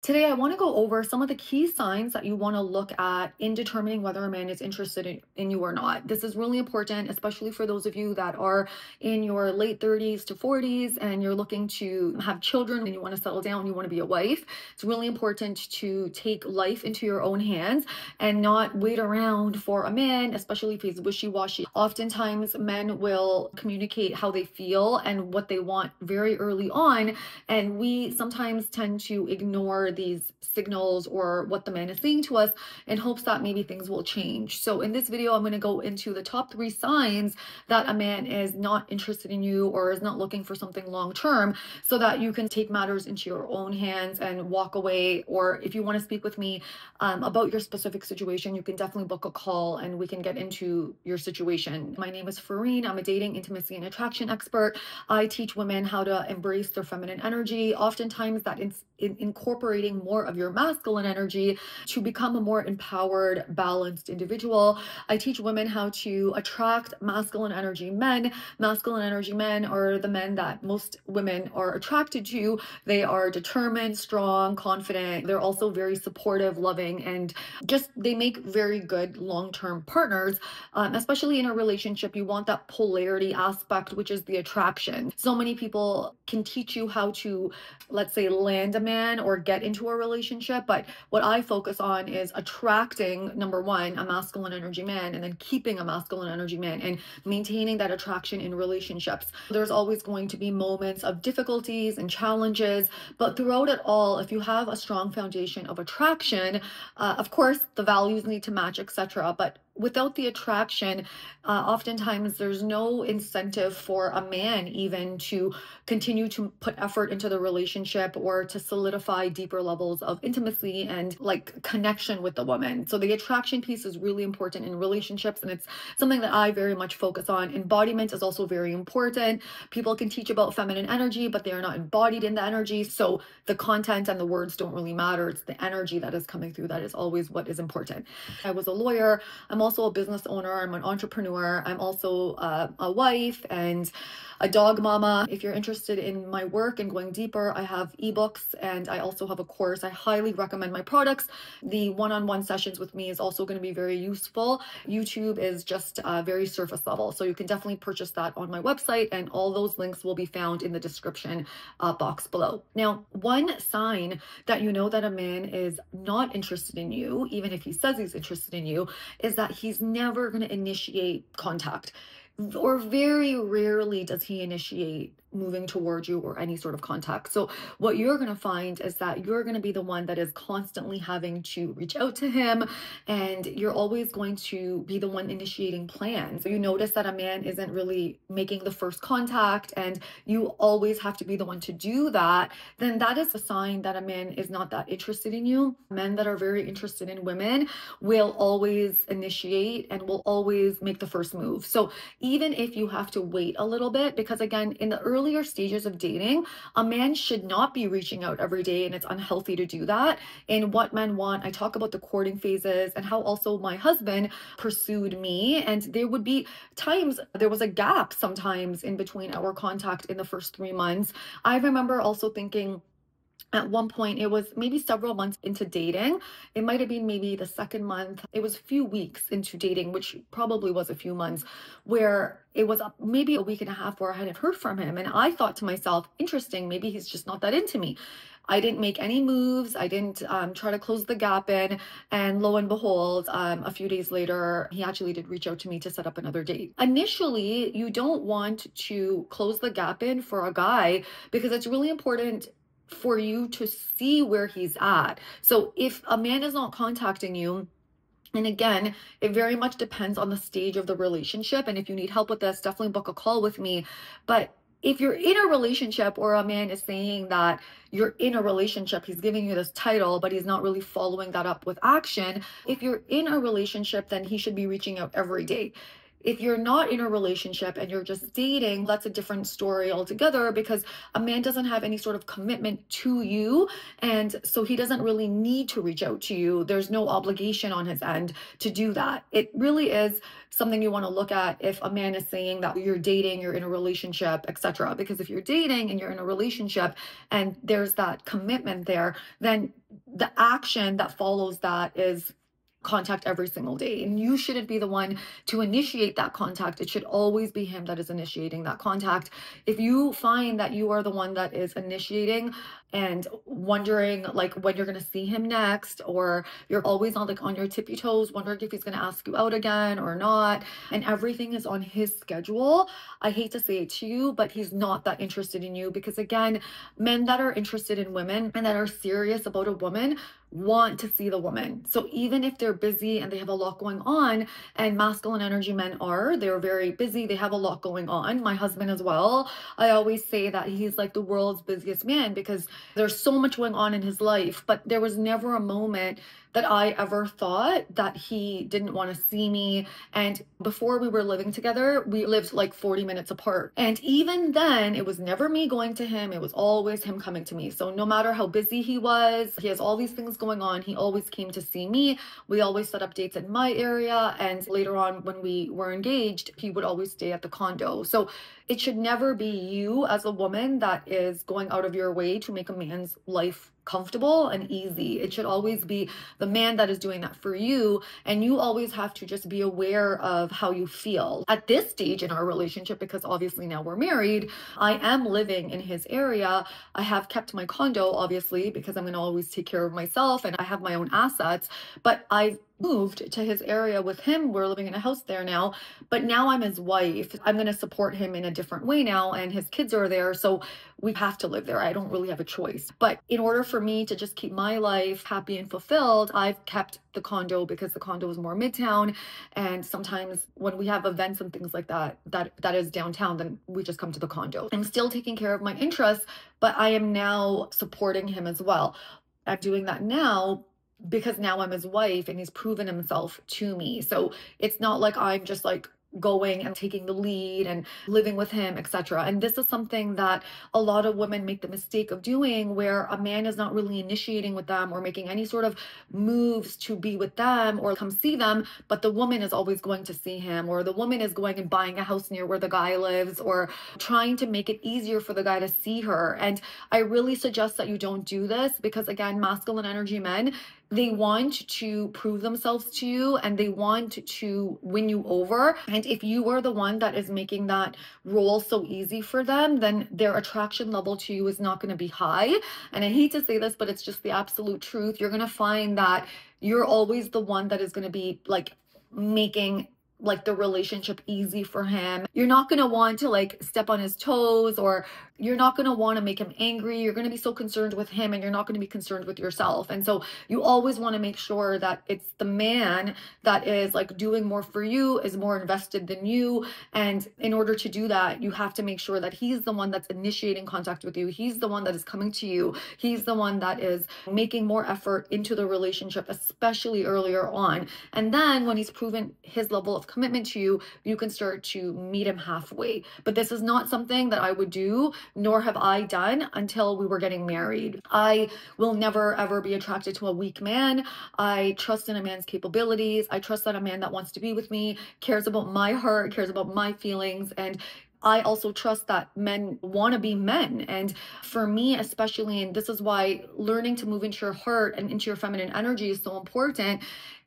Today, I want to go over some of the key signs that you want to look at in determining whether a man is interested in you or not. This is really important, especially for those of you that are in your late 30s to 40s and you're looking to have children and you want to settle down, you want to be a wife. It's really important to take life into your own hands and not wait around for a man, especially if he's wishy-washy. Oftentimes, men will communicate how they feel and what they want very early on, and we sometimes tend to ignore these signals or what the man is saying to us in hopes that maybe things will change. So in this video, I'm going to go into the top 3 signs that a man is not interested in you or is not looking for something long term, so that you can take matters into your own hands and walk away. Or if you want to speak with me about your specific situation, you can definitely book a call and we can get into your situation. My name is Fareen. I'm a dating, intimacy, and attraction expert. I teach women how to embrace their feminine energy. Oftentimes that incorporating more of your masculine energy to become a more empowered, balanced individual. I teach women how to attract masculine energy men. Masculine energy men are the men that most women are attracted to. They are determined, strong, confident. They're also very supportive, loving, and just they make very good long-term partners. Especially in a relationship, you want that polarity aspect, which is the attraction. So many people can teach you how to, let's say, land a man or get into a relationship, but what I focus on is attracting, number one, a masculine energy man, and then keeping a masculine energy man and maintaining that attraction in relationships. There's always going to be moments of difficulties and challenges, but throughout it all, if you have a strong foundation of attraction, of course the values need to match, etc., but without the attraction, oftentimes there's no incentive for a man even to continue to put effort into the relationship or to solidify deeper levels of intimacy and like connection with the woman. So the attraction piece is really important in relationships, and it's something that I very much focus on. Embodiment is also very important. People can teach about feminine energy, but they are not embodied in the energy. So the content and the words don't really matter. It's the energy that is coming through that is always what is important. I was a lawyer. I'm also a business owner. I'm an entrepreneur. I'm also a wife and a dog mama. If you're interested in my work and going deeper, I have ebooks and I also have a course. I highly recommend my products. The one-on-one sessions with me is also going to be very useful. YouTube is just very surface level, so you can definitely purchase that on my website, and all those links will be found in the description box below. Now, one sign that you know that a man is not interested in you, even if he says he's interested in you, is that he's never going to initiate contact, or very rarely does he initiate moving towards you or any sort of contact. So what you're going to find is that you're going to be the one that is constantly having to reach out to him, and you're always going to be the one initiating plans. So you notice that a man isn't really making the first contact and you always have to be the one to do that, then that is a sign that a man is not that interested in you. Men that are very interested in women will always initiate and will always make the first move. So even if you have to wait a little bit, because again, in the earlier stages of dating, a man should not be reaching out every day, and it's unhealthy to do that. And what men want, I talk about the courting phases and how also my husband pursued me, and there would be times there was a gap sometimes in between our contact in the first 3 months. I remember also thinking, at one point, it was maybe several months into dating. It might have been maybe the second month. It was a few weeks into dating, which probably was a few months, where it was maybe a week and a half where I hadn't heard from him. And I thought to myself, interesting, maybe he's just not that into me. I didn't make any moves. I didn't try to close the gap in. And lo and behold, a few days later, he actually did reach out to me to set up another date. Initially, you don't want to close the gap in for a guy because it's really important for you to see where he's at. So if a man is not contacting you, and again, it very much depends on the stage of the relationship. And if you need help with this, definitely book a call with me. But if you're in a relationship or a man is saying that you're in a relationship, he's giving you this title, but he's not really following that up with action. If you're in a relationship, then he should be reaching out every day. If you're not in a relationship and you're just dating, that's a different story altogether, because a man doesn't have any sort of commitment to you. And so he doesn't really need to reach out to you. There's no obligation on his end to do that. It really is something you want to look at if a man is saying that you're dating, you're in a relationship, etc. Because if you're dating and you're in a relationship and there's that commitment there, then the action that follows that is contact every single day. And you shouldn't be the one to initiate that contact. It should always be him that is initiating that contact. If you find that you are the one that is initiating and wondering like when you're going to see him next, or you're always on like on your tippy toes wondering if he's going to ask you out again or not, and everything is on his schedule, I hate to say it to you, but he's not that interested in you. Because again, men that are interested in women and that are serious about a woman want to see the woman. So even if they're busy and they have a lot going on, and masculine energy men are, they're very busy, they have a lot going on. My husband as well. I always say that he's like the world's busiest man because there's so much going on in his life, but there was never a moment that I ever thought that he didn't want to see me. And before we were living together, we lived like 40 minutes apart. And even then, it was never me going to him. It was always him coming to me. So no matter how busy he was, he has all these things going on, he always came to see me. We always set up dates in my area. And later on, when we were engaged, he would always stay at the condo. So it should never be you as a woman that is going out of your way to make a man's life comfortable and easy. It should always be the man that is doing that for you. And you always have to just be aware of how you feel. At this stage in our relationship, because obviously now we're married, I am living in his area. I have kept my condo, obviously, because I'm going to always take care of myself and I have my own assets. But I've moved to his area with him. We're living in a house there now, but now I'm his wife. I'm going to support him in a different way now, and his kids are there. So we have to live there. I don't really have a choice. But in order for me to just keep my life happy and fulfilled, I've kept the condo because the condo is more midtown. And sometimes when we have events and things like that, that is downtown, then we just come to the condo. I'm still taking care of my interests, but I am now supporting him as well. I'm doing that now because now I'm his wife and he's proven himself to me. So it's not like I'm just like going and taking the lead and living with him, etc. And this is something that a lot of women make the mistake of doing, where a man is not really initiating with them or making any sort of moves to be with them or come see them, but the woman is always going to see him, or the woman is going and buying a house near where the guy lives, or trying to make it easier for the guy to see her. And I really suggest that you don't do this, because again, masculine energy men, they want to prove themselves to you and they want to win you over. And if you are the one that is making that role so easy for them, then their attraction level to you is not going to be high. And I hate to say this, but it's just the absolute truth. You're going to find that you're always the one that is going to be like making like the relationship easy for him. You're not going to want to like step on his toes, or you're not going to want to make him angry. You're going to be so concerned with him and you're not going to be concerned with yourself. And so you always want to make sure that it's the man that is like doing more for you, is more invested than you. And in order to do that, you have to make sure that he's the one that's initiating contact with you. He's the one that is coming to you. He's the one that is making more effort into the relationship, especially earlier on. And then when he's proven his level of commitment to you, you can start to meet him halfway. But this is not something that I would do, nor have I done until we were getting married. I will never ever be attracted to a weak man. I trust in a man's capabilities. I trust that a man that wants to be with me cares about my heart, cares about my feelings, and I also trust that men want to be men. And for me, especially, and this is why learning to move into your heart and into your feminine energy is so important,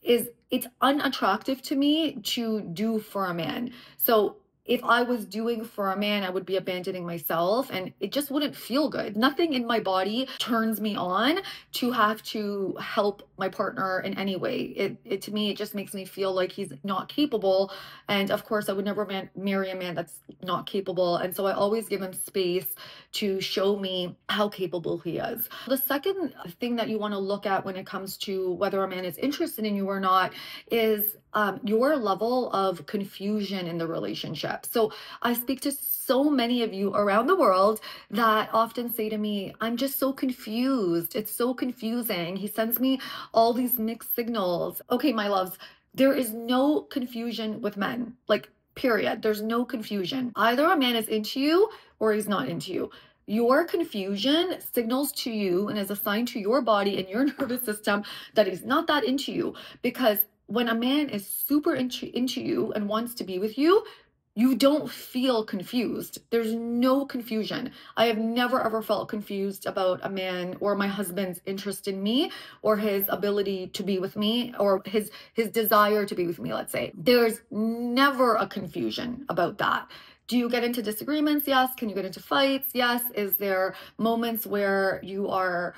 is it's unattractive to me to do for a man. So if I was doing for a man, I would be abandoning myself and it just wouldn't feel good. Nothing in my body turns me on to have to help my partner in any way. It to me, it just makes me feel like he's not capable. And of course, I would never marry a man that's not capable. And so I always give him space to show me how capable he is. The second thing that you want to look at when it comes to whether a man is interested in you or not is your level of confusion in the relationship. So I speak to so many of you around the world that often say to me, I'm just so confused. It's so confusing. He sends me all these mixed signals. Okay, my loves, there is no confusion with men. Like, period. There's no confusion. Either a man is into you or he's not into you. Your confusion signals to you and is a sign to your body and your nervous system that he's not that into you. Because when a man is super into you and wants to be with you, you don't feel confused. There's no confusion. I have never ever felt confused about a man or my husband's interest in me or his ability to be with me or his desire to be with me, let's say. There's never a confusion about that. Do you get into disagreements? Yes. Can you get into fights? Yes. Is there moments where you are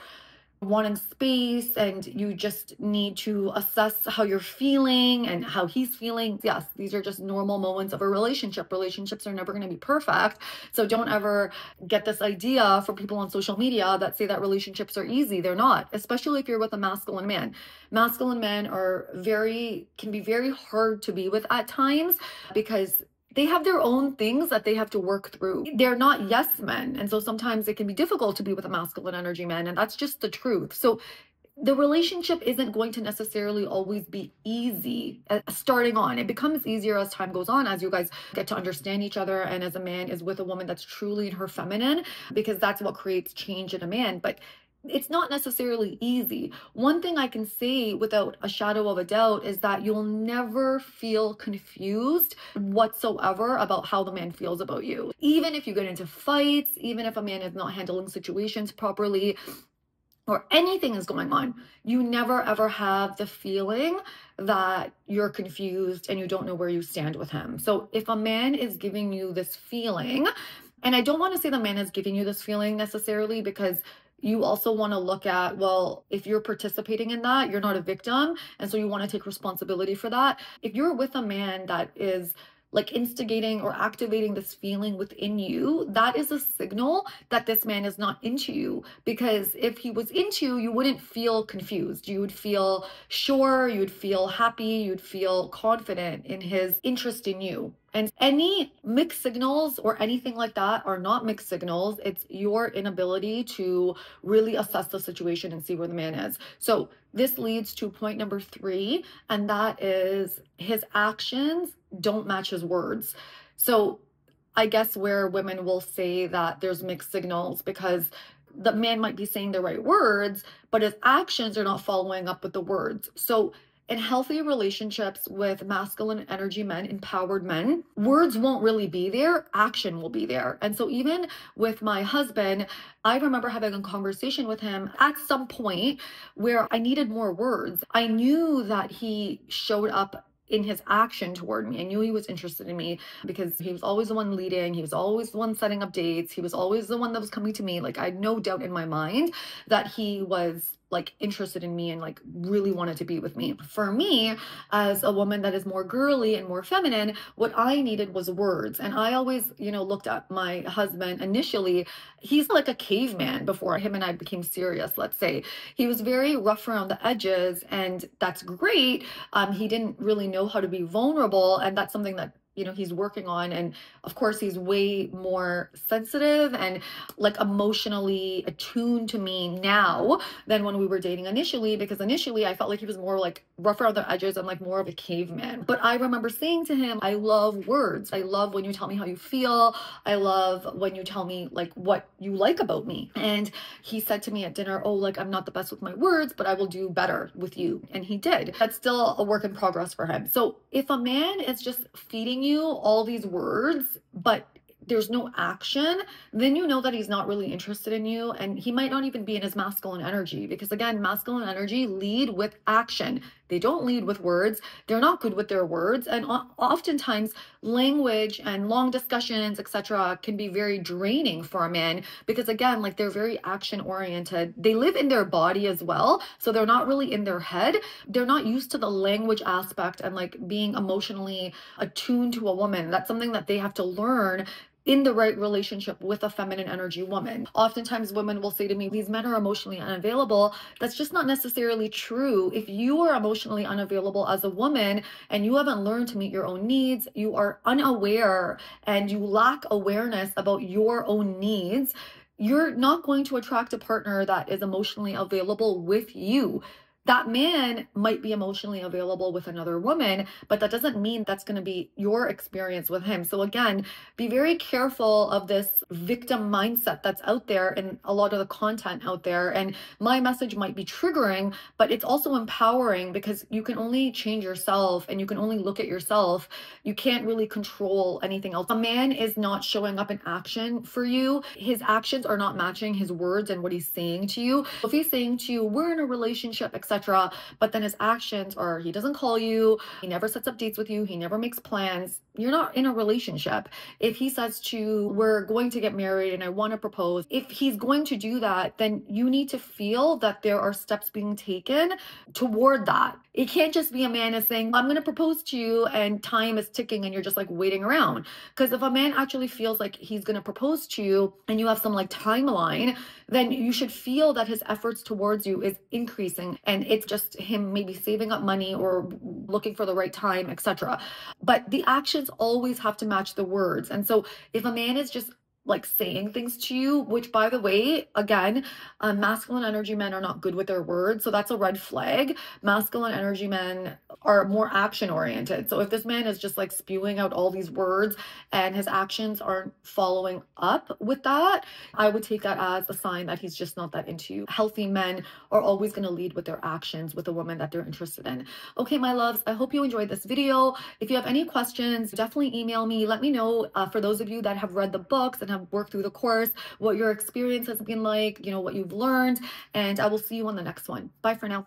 wanting space and you just need to assess how you're feeling and how he's feeling? Yes, these are just normal moments of a relationship. Relationships are never going to be perfect. So don't ever get this idea from people on social media that say that relationships are easy. They're not, especially if you're with a masculine man. Masculine men can be very hard to be with at times because they have their own things that they have to work through. They're not yes men. And so sometimes it can be difficult to be with a masculine energy man. And that's just the truth. So the relationship isn't going to necessarily always be easy starting on. It becomes easier as time goes on, as you guys get to understand each other. And as a man is with a woman that's truly in her feminine, because that's what creates change in a man. But it's not necessarily easy. One thing I can say without a shadow of a doubt is that you'll never feel confused whatsoever about how the man feels about you. Even if you get into fights, even if a man is not handling situations properly, or anything is going on, you never ever have the feeling that you're confused and you don't know where you stand with him. So if a man is giving you this feeling, and I don't want to say the man is giving you this feeling necessarily, because you also want to look at, well, if you're participating in that, you're not a victim. And so you want to take responsibility for that. If you're with a man that is like instigating or activating this feeling within you, that is a signal that this man is not into you. Because if he was into you, you wouldn't feel confused. You would feel sure, you would feel happy, you'd feel confident in his interest in you. And any mixed signals or anything like that are not mixed signals. It's your inability to really assess the situation and see where the man is. So this leads to point number 3, and that is his actions don't match his words. So I guess where women will say that there's mixed signals because the man might be saying the right words, but his actions are not following up with the words. So in healthy relationships with masculine energy men, empowered men, words won't really be there, action will be there. And so even with my husband, I remember having a conversation with him at some point where I needed more words. I knew that he showed up in his action toward me. I knew he was interested in me because he was always the one leading. He was always the one setting up dates. He was always the one that was coming to me. Like, I had no doubt in my mind that he was like interested in me and like really wanted to be with me. For me, as a woman that is more girly and more feminine, what I needed was words. And I always, looked at my husband initially. He's like a caveman before him and I became serious, let's say. He was very rough around the edges, and that's great. He didn't really know how to be vulnerable, and that's something that he's working on. And of course, he's way more sensitive and like emotionally attuned to me now than when we were dating initially, because initially I felt like he was more like rough around the edges and like more of a caveman. But I remember saying to him, I love words. I love when you tell me how you feel. I love when you tell me like what you like about me. And he said to me at dinner, oh, like I'm not the best with my words, but I will do better with you. And he did. That's still a work in progress for him. So if a man is just feeding you all these words, but there's no action, then you know that he's not really interested in you, and he might not even be in his masculine energy, because again, masculine energy lead with action. They don't lead with words. They're not good with their words, and oftentimes language and long discussions, etc., can be very draining for a man, because again, like they're very action oriented. They live in their body as well, so they're not really in their head. They're not used to the language aspect and like being emotionally attuned to a woman. That's something that they have to learn in the right relationship with a feminine energy woman. Oftentimes women will say to me, these men are emotionally unavailable. That's just not necessarily true. If you are emotionally unavailable as a woman and you haven't learned to meet your own needs, you are unaware and you lack awareness about your own needs, you're not going to attract a partner that is emotionally available with you. that man might be emotionally available with another woman, but that doesn't mean that's going to be your experience with him. So again, be very careful of this victim mindset that's out there and a lot of the content out there. And my message might be triggering, but it's also empowering because you can only change yourself and you can only look at yourself. You can't really control anything else. A man is not showing up in action for you. His actions are not matching his words and what he's saying to you. If he's saying to you, we're in a relationship, etc., but then his actions are he doesn't call you, he never sets up dates with you, he never makes plans, you're not in a relationship. If he says to you, we're going to get married and I want to propose, if he's going to do that, then you need to feel that there are steps being taken toward that. It can't just be a man is saying, I'm going to propose to you and time is ticking and you're just like waiting around. Because if a man actually feels like he's going to propose to you and you have some like timeline, then you should feel that his efforts towards you is increasing and it's just him maybe saving up money or looking for the right time, etc. But the actions always have to match the words. And so if a man is just like saying things to you, which by the way, again, masculine energy men are not good with their words. So that's a red flag. Masculine energy men are more action oriented. So if this man is just like spewing out all these words and his actions aren't following up with that, I would take that as a sign that he's just not that into you. Healthy men are always going to lead with their actions with a woman that they're interested in. Okay, my loves, I hope you enjoyed this video. If you have any questions, definitely email me. Let me know, for those of you that have read the books and have worked through the course, what your experience has been like, what you've learned, and I will see you on the next one. Bye for now.